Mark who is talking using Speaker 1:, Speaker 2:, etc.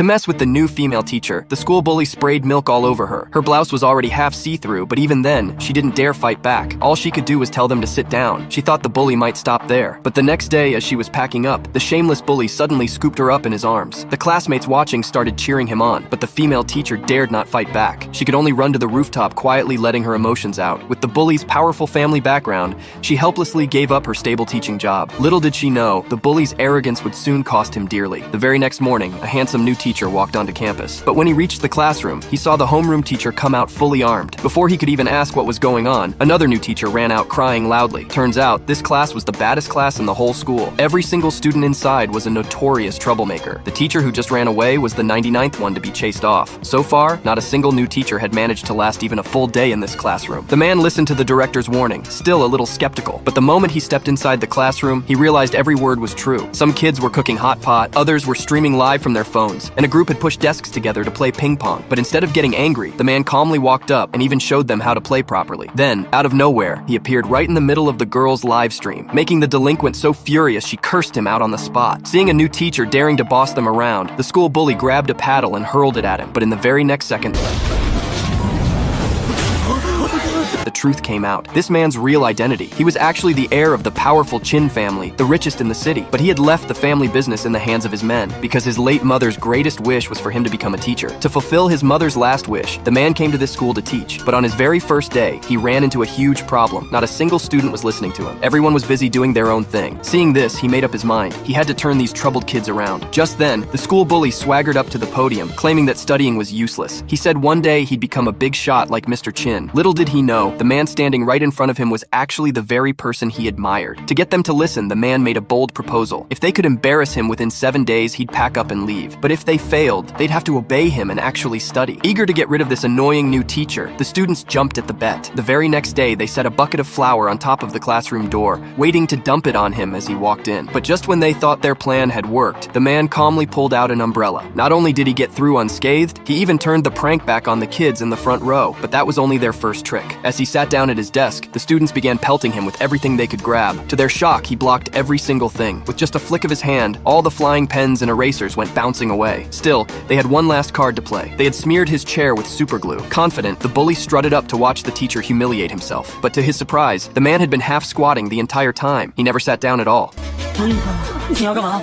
Speaker 1: To mess with the new female teacher, the school bully sprayed milk all over her. Her blouse was already half see-through, but even then, she didn't dare fight back. All she could do was tell them to sit down. She thought the bully might stop there. But the next day, as she was packing up, the shameless bully suddenly scooped her up in his arms. The classmates watching started cheering him on, but the female teacher dared not fight back. She could only run to the rooftop, quietly letting her emotions out. With the bully's powerful family background, she helplessly gave up her stable teaching job. Little did she know, the bully's arrogance would soon cost him dearly. The very next morning, a handsome new teacher walked onto campus. But when he reached the classroom, he saw the homeroom teacher come out fully armed. Before he could even ask what was going on, another new teacher ran out crying loudly. Turns out, this class was the baddest class in the whole school. Every single student inside was a notorious troublemaker. The teacher who just ran away was the 99th one to be chased off. So far, not a single new teacher had managed to last even a full day in this classroom. The man listened to the director's warning, still a little skeptical. But the moment he stepped inside the classroom, he realized every word was true. Some kids were cooking hot pot, others were streaming live from their phones, and a group had pushed desks together to play ping pong. But instead of getting angry, the man calmly walked up and even showed them how to play properly. Then, out of nowhere, he appeared right in the middle of the girls' live stream, making the delinquent so furious she cursed him out on the spot. Seeing a new teacher daring to boss them around, the school bully grabbed a paddle and hurled it at him. But in the very next second, the truth came out. This man's real identity. He was actually the heir of the powerful Chin family, the richest in the city. But he had left the family business in the hands of his men because his late mother's greatest wish was for him to become a teacher. To fulfill his mother's last wish, the man came to this school to teach. But on his very first day, he ran into a huge problem. Not a single student was listening to him. Everyone was busy doing their own thing. Seeing this, he made up his mind. He had to turn these troubled kids around. Just then, the school bully swaggered up to the podium, claiming that studying was useless. He said one day he'd become a big shot like Mr. Chin. Little did he know, the man standing right in front of him was actually the very person he admired. To get them to listen, the man made a bold proposal. If they could embarrass him within 7 days, he'd pack up and leave. But if they failed, they'd have to obey him and actually study. Eager to get rid of this annoying new teacher, the students jumped at the bet. The very next day, they set a bucket of flour on top of the classroom door, waiting to dump it on him as he walked in. But just when they thought their plan had worked, the man calmly pulled out an umbrella. Not only did he get through unscathed, he even turned the prank back on the kids in the front row. But that was only their first trick. As he sat down at his desk, the students began pelting him with everything they could grab. To their shock, he blocked every single thing. With just a flick of his hand, all the flying pens and erasers went bouncing away. Still, they had one last card to play. They had smeared his chair with superglue. Confident, the bully strutted up to watch the teacher humiliate himself. But to his surprise, the man had been half squatting the entire time. He never sat down at all.
Speaker 2: 你要干嘛？